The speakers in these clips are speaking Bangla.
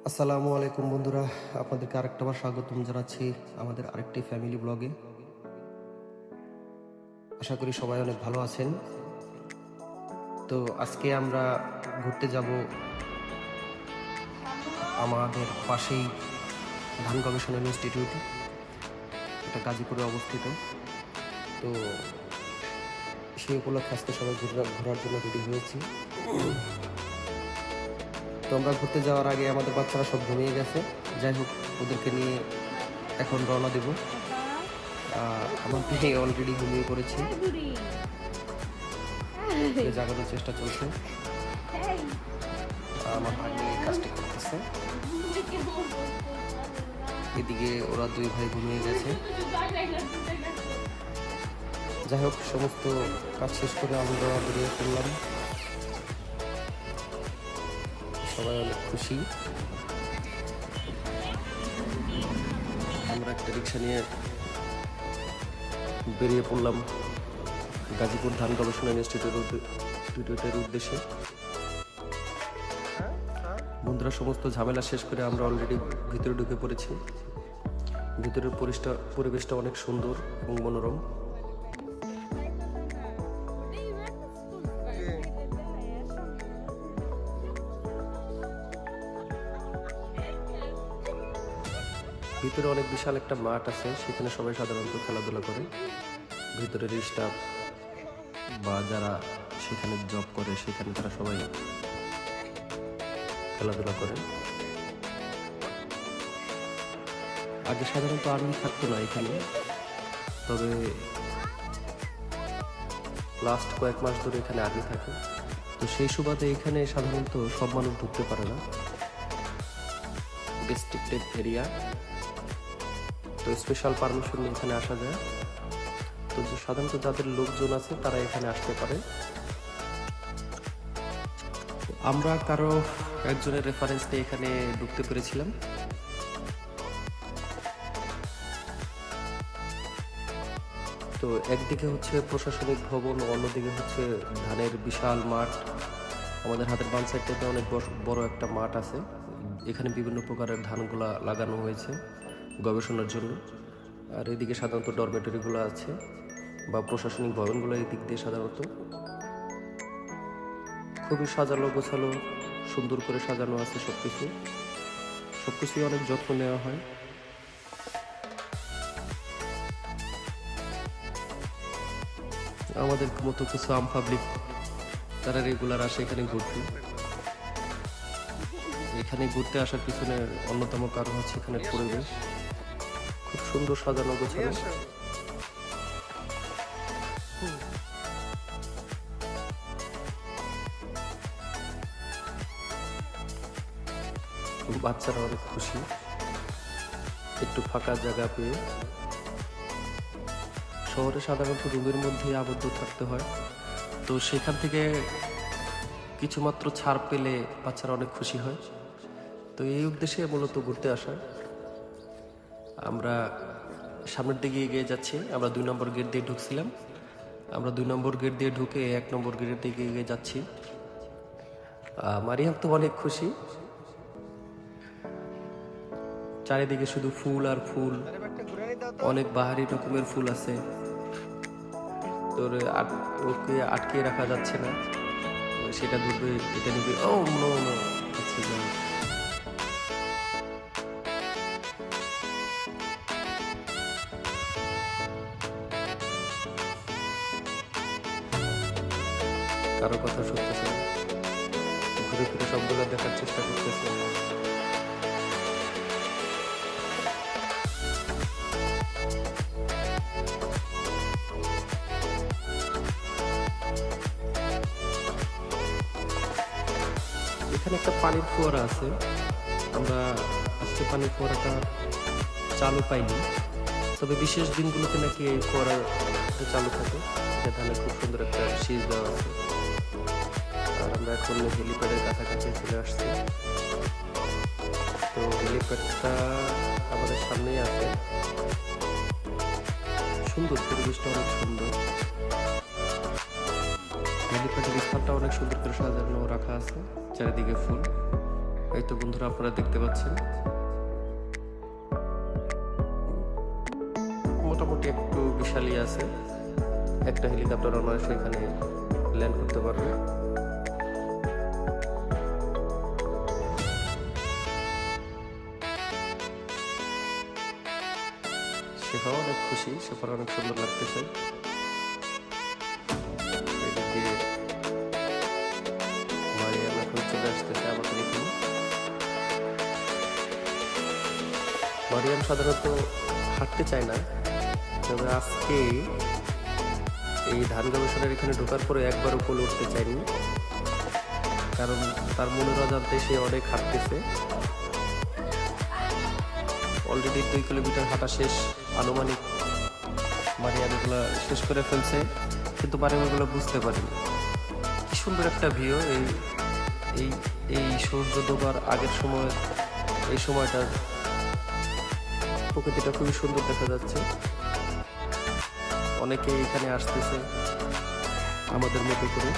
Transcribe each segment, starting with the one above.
আসসালামু আলাইকুম বন্ধুরা, আপনাদেরকে আরেকটাবার স্বাগতম জানাচ্ছি আমাদের আরেকটি ফ্যামিলি ব্লগে। আশা করি সবাই অনেক ভালো আছেন। তো আজকে আমরা ঘুরতে যাব আমাদের পাশেই ধান গবেষণা ইনস্টিটিউট, এটা গাজীপুরে অবস্থিত। তো সেই উপলক্ষে আজকে সবাই ঘোরার জন্য রেডি হয়েছি। তো আমরা ঘুরতে যাওয়ার আগে আমাদের বাচ্চারা সব ঘুমিয়ে গেছে। যাই হোক, ওদেরকে নিয়ে এখন রওনা দেব। আমার মেয়ে অলরেডি ঘুমিয়ে পড়েছে, জাগানোর চেষ্টা চলছে। আমার ভাগ্নি এই কাজটি করতেছে। এদিকে ওরা দুই ভাই ঘুমিয়ে গেছে। যাই হোক, সমস্ত কাজ শেষ করে আমরা বেরিয়ে পড়লাম। সবাই অনেক খুশি। আমরা একটা রিক্সা নিয়ে বেরিয়ে পড়লাম গাজীপুর ধান গবেষণা ইনস্টিটিউটের উদ্দেশ্যে। বন্ধুরা, সমস্ত ঝামেলা শেষ করে আমরা অলরেডি ভিতরে ঢুকে পড়েছি। ভিতরের পরিবেশটা অনেক সুন্দর এবং মনোরম। ভিতরে অনেক বিশাল একটা মাঠ আছে, সেখানে সবাই সাধারণত খেলাধুলা করে। ভিতরের স্টাফ বা যারা সেখানে জব করে সেখানে তারা সবাই খেলাধুলা করে। আগে সাধারণত আর্মি থাকতো না এখানে, তবে লাস্ট কয়েক মাস ধরে এখানে আর্মি থাকে। তো সেই সুবাদে এখানে সাধারণত সব মানুষ ঢুকতে পারে না, রেস্ট্রিক্টেড এরিয়া। তো স্পেশাল পারমিশন নিয়ে এখানে আসা যায়। তো সাধারণত যাদের লোকজন আছে তারা এখানে আসতে পারে। আমরা কারো একজনের রেফারেন্স নিয়ে এখানে ঢুকতে পেরেছিলাম। তো একদিকে হচ্ছে প্রশাসনিক ভবন, অন্যদিকে হচ্ছে ধানের বিশাল মাঠ। আমাদের হাতের বাম সাইডটাতে অনেক বড় একটা মাঠ আছে। এখানে বিভিন্ন প্রকারের ধানগুলা লাগানো হয়েছে গবেষণার জন্য। আর এদিকে সাধারণত ডরমেটরিগুলো আছে বা প্রশাসনিক ভবনগুলো এই দিক দিয়ে সাধারণত খুবই সাজানো গোছালো, সুন্দর করে সাজানো আছে। সবকিছুই অনেক যত্ন নেওয়া হয়। আমাদের মতো কিছু আম পাবলিক তারা রেগুলার আসে এখানে ঘুরতে। এখানে ঘুরতে আসার পিছনে অন্যতম কারণ হচ্ছে এখানের পরিবেশ খুব সুন্দর, সাজানো গোছানো। বাচ্চারা অনেক খুশি একটু ফাঁকা জায়গা পেয়ে। শহরে সাধারণত রুমের মধ্যে আবদ্ধ থাকতে হয়, তো সেখান থেকে কিছুমাত্র ছাড় পেলে বাচ্চারা অনেক খুশি হয়। তো এই উদ্দেশ্যে মূলত ঘুরতে আসা। আমরা সামনের দিকে এগিয়ে যাচ্ছি। আমরা 2 নম্বর গেট দিয়ে ঢুকছিলাম। আমরা 2 নম্বর গেট দিয়ে ঢুকে 1 নম্বর গেটের দিকে এগিয়ে যাচ্ছি। মারিয়াম তো অনেক খুশি। চারিদিকে শুধু ফুল আর ফুল, অনেক বাহারি রকমের ফুল আছে। তোর ওকে আটকে রাখা যাচ্ছে না, সেটা ধরবে, এটা নিবে। ও নো নো, আচ্ছা না। কারো কথা শুনতেছে না, ঘুরে ফিরে সবগুলো দেখার চেষ্টা করতেছে। এখানে একটা পানির ফোয়ারা আছে। আমরা আজকে পানির ফোয়ারাটা চালু পাইনি, তবে বিশেষ দিনগুলোতে নাকি এই ফোয়ারাটা চালু থাকে। এটা ধানে খুব সুন্দর একটা শীষ দেওয়া আছে। আর আমরা এখন হেলিপ্যাডের কাছাকাছি চলে আসছি। তো হেলিপ্যাডটা আমাদের সামনেই আছে। সুন্দর, পরিবেশটা অনেক সুন্দর। হেলিপ্যাডের স্থানটা অনেক সুন্দর করে সাজানো রাখা আছে, চারিদিকে ফুল। এই তো বন্ধুরা, আপনারা দেখতে পাচ্ছেন মোটামুটি একটু বিশালই আছে। একটা হেলিকপ্টার অনায়াসে এখানে ল্যান্ড করতে পারবে। সেটাও অনেক খুশি, সেখানে অনেক সুন্দর লাগতেছে। এদিকে মারিয়াম এখন চলে আসতেছে আমাদের এখানে। মারিয়াম সাধারণত হাঁটতে চায় না, তবে আজকে এই ধান গবেষণার এখানে ঢোকার পরে একবারও কোলে উঠতে চায়নি, কারণ তার মনের অজান্তে সে অনেক হাঁটতেছে। অলরেডি 2 কিলোমিটার হাঁটা শেষ আনুমানিক। মারিয়াম এগুলো শেষ করে ফেলছে, কিন্তু মারিয়াম এগুলো বুঝতে পারেনি। কি সুন্দর একটা ভিউ! এই সূর্য ডোবার আগের সময়, এই সময়টা প্রকৃতিটা খুবই সুন্দর দেখা যাচ্ছে। অনেকে এখানে আসতেছে আমাদের মতো করে।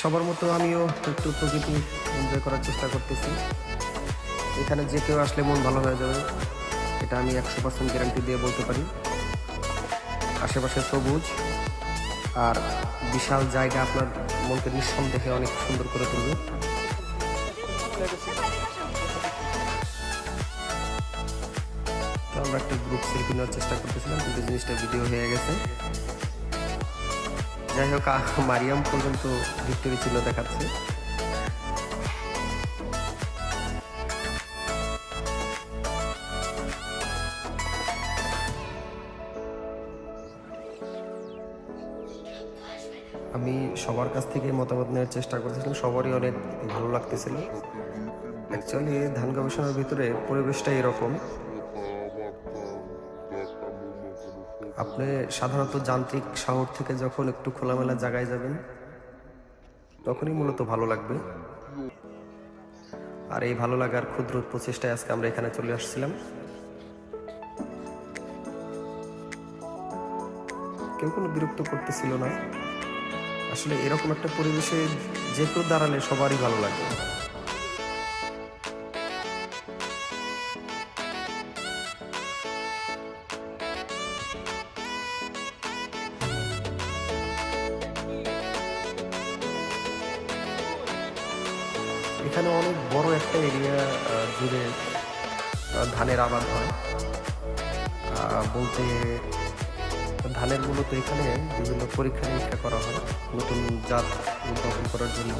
সবার মতো আমিও একটু প্রকৃতি এনজয় করার চেষ্টা করতেছি। এখানে যে কেউ আসলে মন ভালো হয়ে যাবে, এটা আমি 100% গ্যারান্টি দিয়ে বলতে পারি। আশেপাশে সবুজ আর বিশাল জায়গা আপনার মনকে নিঃসন্দেহে অনেক সুন্দর করে তুলবে। তো আমরা একটা গ্রুপ সেলফি নেওয়ার চেষ্টা করতেছিলাম, কিন্তু জিনিসটা ভিডিও হয়ে গেছে। যাই হোক, মারিয়াম পর্যন্ত ভিক্টোরি চিহ্ন দেখাচ্ছে। আমি সবার কাছ থেকে মতামত নেওয়ার চেষ্টা করতেছিলাম, সবারই অনেক ভালো লাগতেছিল। অ্যাকচুয়ালি ধান গবেষণার ভিতরে পরিবেশটা এরকম। আপনি সাধারণত যান্ত্রিক শহর থেকে যখন একটু খোলামেলা জায়গায় যাবেন, তখনই মূলত ভালো লাগবে। আর এই ভালো লাগার ক্ষুদ্র প্রচেষ্টায় আজকে আমরা এখানে চলে আসছিলাম। কেউ কোনো বিরক্ত করতেছিল না। আসলে এরকম একটা পরিবেশে যে কেউ দাঁড়ালে সবারই ভালো লাগবে। এখানে অনেক বড় একটা এরিয়া জুড়ে ধানের আবাদ হয়। বলতে ধানের মূলত এখানে বিভিন্ন পরীক্ষা নিরীক্ষা করা হয় নতুন জাত উদ্ভাবন করার জন্য,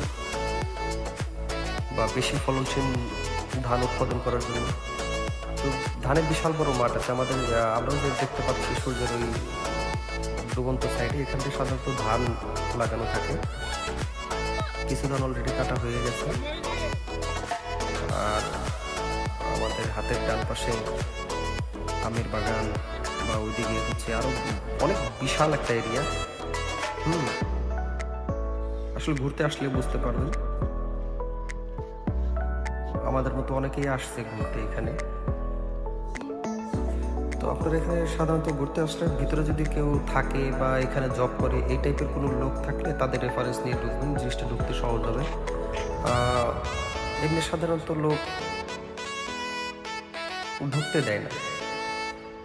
বা বেশি ফলনশীল ধান উৎপাদন করার জন্য। তো ধানের বিশাল বড় মাঠ আছে আমাদের। আমরাও যে দেখতে পাচ্ছি সূর্যের ওই ডুবন্ত সাইডে, এখান থেকে সাধারণত ধান লাগানো থাকে। কিছু ধান অলরেডি কাটা হয়ে গেছে। আর আমাদের হাতের ডান পাশে আমের বাগান, বা ওইদিকে হচ্ছে আরো অনেক বিশাল একটা এরিয়া। আসলে ঘুরতে আসলে বুঝতে পারবেন, আমাদের মতো অনেকেই আসছে ঘুরতে এখানে। তো আপনার এখানে সাধারণত ঘুরতে আসলে ভিতরে যদি কেউ থাকে বা এখানে জব করে, এই টাইপের কোনো লোক থাকলে তাদের রেফারেন্স নিয়ে ঢুকবেন, জিনিসটা ঢুকতে সহজ হবে। এমনি সাধারণত লোক ঢুকতে দেয় না।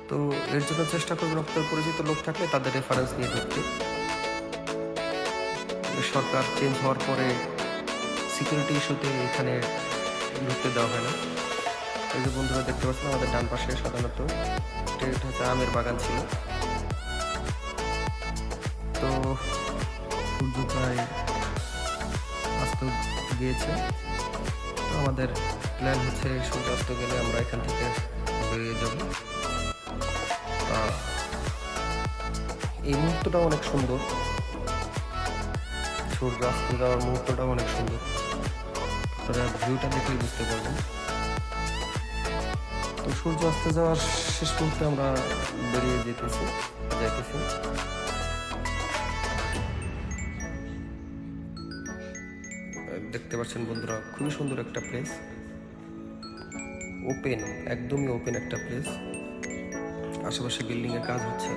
তো এর জন্য চেষ্টা করবেন আপনার পরিচিত লোক থাকলে তাদের রেফারেন্স নিয়ে ঢুকতে। সরকার চেঞ্জ হওয়ার পরে সিকিউরিটি ইস্যুতে এখানে ঢুকতে দেওয়া হয় না। এই যে বন্ধুরা দেখতে পাচ্ছেন, আমাদের ডান পাশে সাধারণত এটা হচ্ছে আমের বাগান ছিল। তো সূর্য প্রায় অস্ত গিয়েছে। তো আমাদের প্ল্যান হচ্ছে সূর্যাস্ত গেলে আমরা এখান থেকে বেরিয়ে যাব। এই মুহূর্তটা অনেক সুন্দর, সূর্য অস্ত যাওয়ার মুহূর্তটা অনেক সুন্দর। আপনারা ভিউটা দেখলেই বুঝতে পারবেন। তো সূর্য অস্ত যাওয়ার শেষ মুহূর্তে আমরা বেরিয়ে যাইতেছি। দেখতে পাচ্ছেন বন্ধুরা, খুবই সুন্দর একটা প্লেস, ওপেন, একদমই ওপেন একটা প্লেস। আশেপাশে বিল্ডিং এর কাজ হচ্ছে,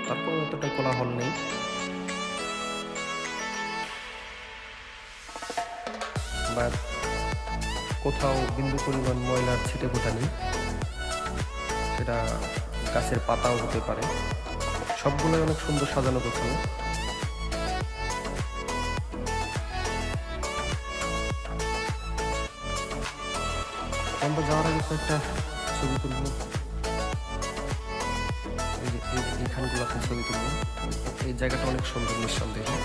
তারপর অতটা কোলাহল নেই। বা কোথাও বিন্দু পরিমাণ ময়লার ছিটে ফোটা নেই, সেটা গাছের পাতাও হতে পারে। সবগুলোই অনেক সুন্দর সাজানো গোছানো। আমরা যাওয়ার আগে কয়েকটা ছবি তুলব, এইখানগুলোতে ছবি তুলব। এই জায়গাটা অনেক সুন্দর নিঃসন্দেহে,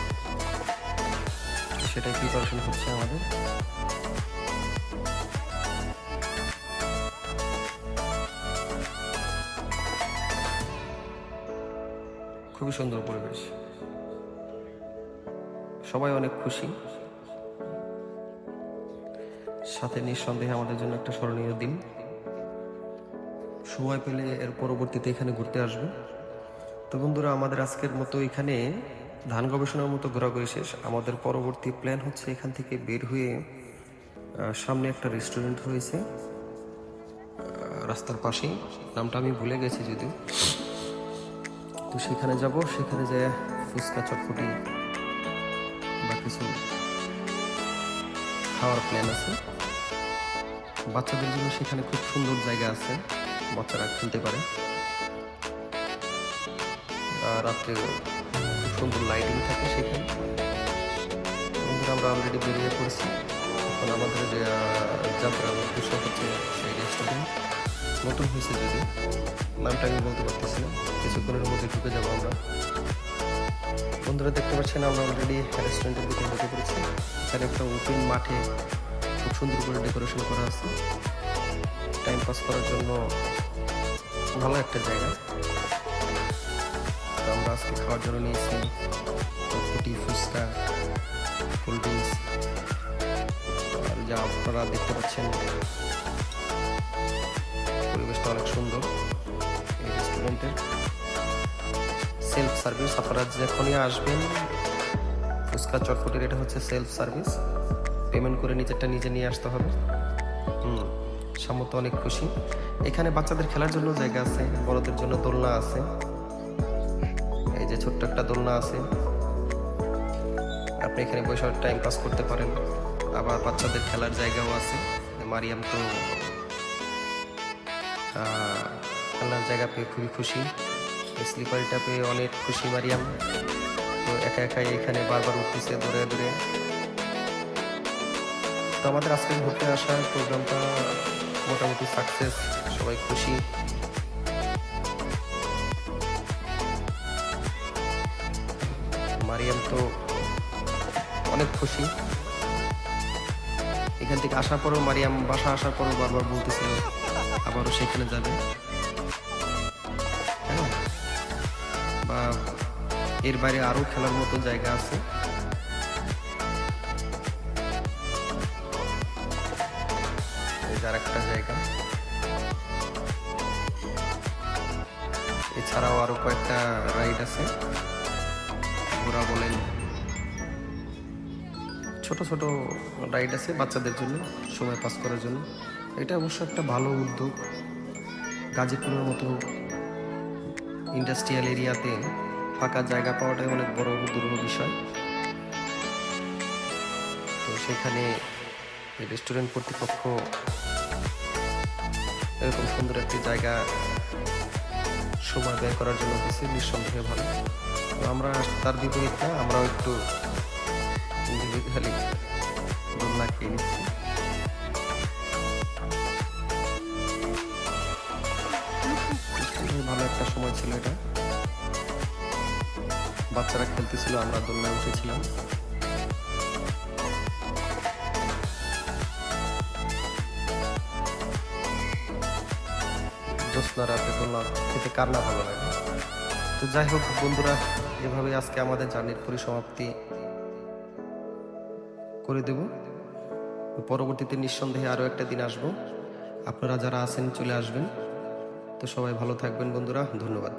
সেটাই প্রিপারেশন হচ্ছে আমাদের। খুবই সুন্দর পরিবেশ, সবাই অনেক খুশি। সাথে নিঃসন্দেহে আমাদের জন্য একটা স্মরণীয় দিন। সময় পেলে এর পরবর্তীতে এখানে ঘুরতে আসবো। তো বন্ধুরা, আমাদের আজকের মতো এখানে ধান গবেষণার মতো ঘোরাঘুরি শেষ। আমাদের পরবর্তী প্ল্যান হচ্ছে এখান থেকে বের হয়ে সামনে একটা রেস্টুরেন্ট রয়েছে রাস্তার পাশেই, নামটা আমি ভুলে গেছি যদিও। তো সেখানে যাব, সেখানে যে ফুচকা চটপটি বা কিছু খাওয়ার প্ল্যান আছে। বাচ্চাদের জন্য সেখানে খুব সুন্দর জায়গা আছে, বাচ্চারা খেলতে পারে। রাত্রে খুব সুন্দর লাইটিং থাকে সেখানে। বন্ধুরা, আমরা অলরেডি বেরিয়ে পড়েছি। এখন আমাদের যে যাত্রার উদ্দেশ্য হচ্ছে সেই রেস্টুরেন্ট, নতুন হয়েছে যদি, নামটা আমি বলতে পারতেছি না, কিছুক্ষণের মধ্যে ঢুকে যাবো আমরা। বন্ধুরা, দেখতে পাচ্ছেন আমরা অলরেডি রেস্টুরেন্টের দিকে ঢুকে পড়েছি। এখানে একটা ওপেন মাঠে খুব সুন্দর করে ডেকোরেশন করা আছে, টাইম পাস করার জন্য ভালো একটা জায়গা। তো আমরা আজকে খাওয়ার জন্য নিয়েছি চটপটি, ফুচকা, কোল্ড ড্রিঙ্কস। আর যা আপনারা দেখতে পাচ্ছেন, পরিবেশটা অনেক সুন্দর। এই রেস্টুরেন্টের সেলফ সার্ভিস, আপনারা যখনই আসবেন ফুচকা চটপটির, এটা হচ্ছে সেলফ সার্ভিস, পেমেন্ট করে নিজেরটা নিজে নিয়ে আসতে হবে। সামর্থ্য অনেক খুশি। এখানে বাচ্চাদের খেলার জন্য জায়গা আছে, বড়দের জন্য দোলনা আছে। এই যে ছোট্ট একটা দোলনা আছে, আপনি এখানে বসে টাইম পাস করতে পারেন। আবার বাচ্চাদের খেলার জায়গাও আছে। মারিয়াম তো খেলার জায়গা পেয়ে খুবই খুশি, স্লিপারিটা পেয়ে অনেক খুশি মারিয়াম। তো একা একাই এখানে বারবার উঠতেছে দৌড়ে দৌড়ে। তো আমাদের আজকে ঘুরতে আসার প্রোগ্রামটা মোটামুটি সাকসেস, সবাই খুশি। মারিয়াম তো অনেক খুশি। এখান থেকে আসার পরও মারিয়াম বাসা আসার পরও বারবার বলতেছিল আবারও সেখানে যাবে। হ্যাঁ, বা এর বাইরে আরো খেলার মতো জায়গা আছে। আর একটা জায়গা, এছাড়াও আরো কয়েকটা রাইড আছে, ঘোরা বলেন, ছোট ছোট রাইড আছে বাচ্চাদের জন্য, সময় পাস করার জন্য। এটা অবশ্য একটা ভালো উদ্যোগ। গাজীপুরের মতো ইন্ডাস্ট্রিয়াল এরিয়াতে ফাঁকা জায়গা পাওয়াটাই অনেক বড় দুর্লভ বিষয়। তো সেখানে রেস্টুরেন্ট কর্তৃপক্ষ এরকম সুন্দর একটি জায়গা সময় ব্যয় করার জন্য দিচ্ছে, নিঃসন্দেহে ভালো। তো আমরা তার বিপরীত না, আমরাও একটু ইন্ডিভিজুয়ালি দোলনা খেয়ে নিচ্ছি। ভালো একটা সময় ছিল এটা, বাচ্চারা খেলতেছিল, আমরা দোলনায় উঠেছিলাম। জ্যোৎস্না রাতে দোলনা খেতে কার না ভালো লাগে। তো যাই হোক বন্ধুরা, এভাবে আজকে আমাদের জার্নির পরিসমাপ্তি করে দেব। পরবর্তীতে নিঃসন্দেহে আরো একটা দিন আসবো, আপনারা যারা আছেন চলে আসবেন। তো সবাই ভালো থাকবেন বন্ধুরা, ধন্যবাদ।